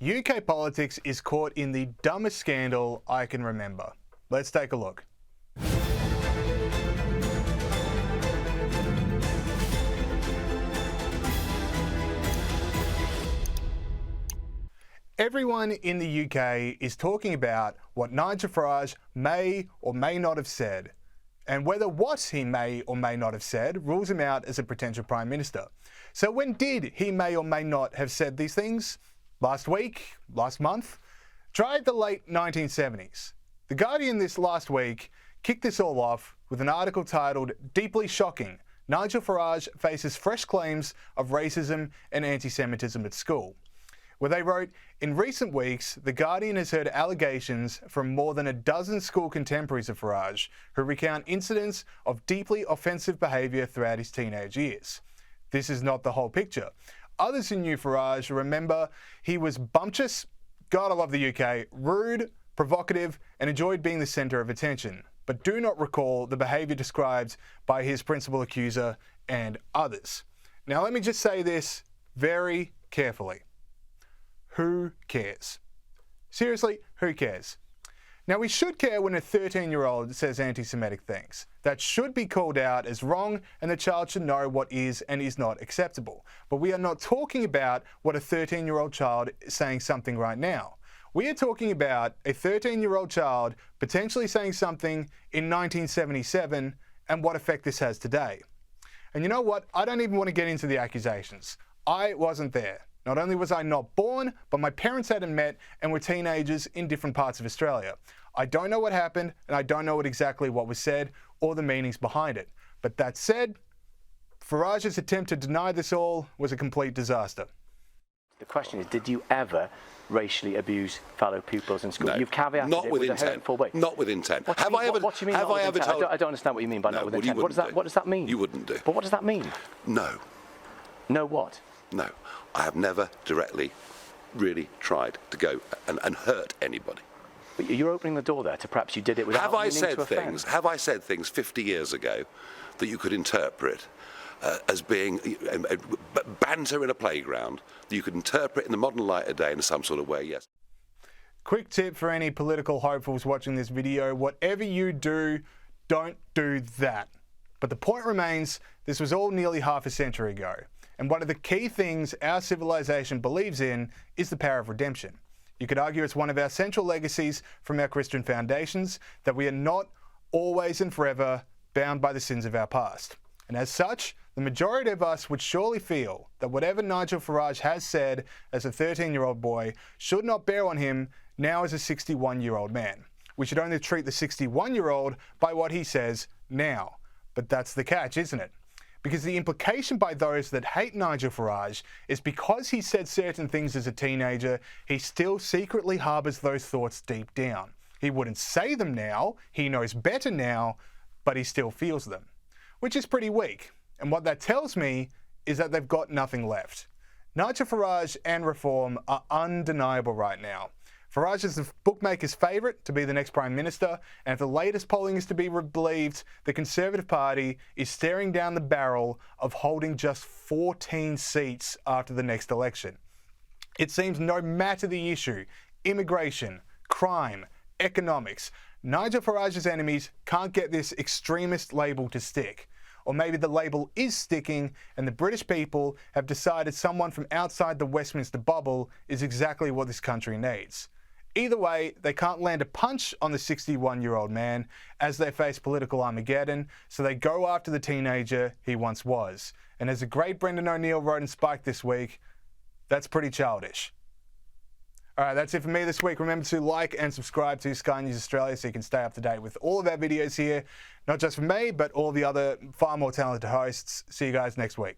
UK politics is caught in the dumbest scandal I can remember. Let's take a look. Everyone in the UK is talking about what Nigel Farage may or may not have said, and whether what he may or may not have said rules him out as a potential Prime Minister. So when did he may or may not have said these things? Last week? Last month? Try the late 1970s. The Guardian this last week kicked this all off with an article titled, "Deeply Shocking, Nigel Farage Faces Fresh Claims of Racism and Anti-Semitism at School," where they wrote, "In recent weeks, The Guardian has heard allegations from more than a dozen school contemporaries of Farage who recount incidents of deeply offensive behaviour throughout his teenage years. This is not the whole picture. Others who knew Farage remember he was bumptious, God I love the UK, rude, provocative and enjoyed being the centre of attention, but do not recall the behaviour described by his principal accuser and others." Now let me just say this very carefully. Who cares? Seriously, who cares? Now we should care when a 13-year-old says anti-Semitic things. That should be called out as wrong and the child should know what is and is not acceptable. But we are not talking about what a 13-year-old child is saying something right now. We are talking about a 13-year-old child potentially saying something in 1977 and what effect this has today. And you know what? I don't even want to get into the accusations. I wasn't there. Not only was I not born, but my parents hadn't met and were teenagers in different parts of Australia. I don't know what happened and I don't know exactly what was said or the meanings behind it. But that said, Farage's attempt to deny this all was a complete disaster. The question is, did you ever racially abuse fellow pupils in school? No, You've caveated not it with with intent. a hurtful way. Not with intent. What do you mean not with intent? I don't understand what you mean by not with intent. What does that mean? You wouldn't do. But what does that mean? No. No what? No. I have never directly really tried to go and hurt anybody. But you're opening the door there to perhaps you did it without meaning to offend. Have I said things 50 years ago that you could interpret as being banter in a playground, that you could interpret in the modern light of day in some sort of way? Yes. Quick tip for any political hopefuls watching this video: whatever you do, don't do that. But the point remains, this was all nearly half a century ago. And one of the key things our civilization believes in is the power of redemption. You could argue it's one of our central legacies from our Christian foundations, that we are not always and forever bound by the sins of our past. And as such, the majority of us would surely feel that whatever Nigel Farage has said as a 13-year-old boy should not bear on him now as a 61-year-old man. We should only treat the 61-year-old by what he says now. But that's the catch, isn't it? Because the implication by those that hate Nigel Farage is because he said certain things as a teenager, he still secretly harbours those thoughts deep down. He wouldn't say them now, he knows better now, but he still feels them. Which is pretty weak. And what that tells me is that they've got nothing left. Nigel Farage and Reform are undeniable right now. Farage is the bookmaker's favourite to be the next Prime Minister, and if the latest polling is to be believed, the Conservative Party is staring down the barrel of holding just 14 seats after the next election. It seems no matter the issue, immigration, crime, economics, Nigel Farage's enemies can't get this extremist label to stick. Or maybe the label is sticking and the British people have decided someone from outside the Westminster bubble is exactly what this country needs. Either way, they can't land a punch on the 61-year-old man as they face political Armageddon, so they go after the teenager he once was. And as the great Brendan O'Neill wrote in Spike this week, that's pretty childish. Alright, that's it for me this week. Remember to like and subscribe to Sky News Australia so you can stay up to date with all of our videos here. Not just from me, but all the other far more talented hosts. See you guys next week.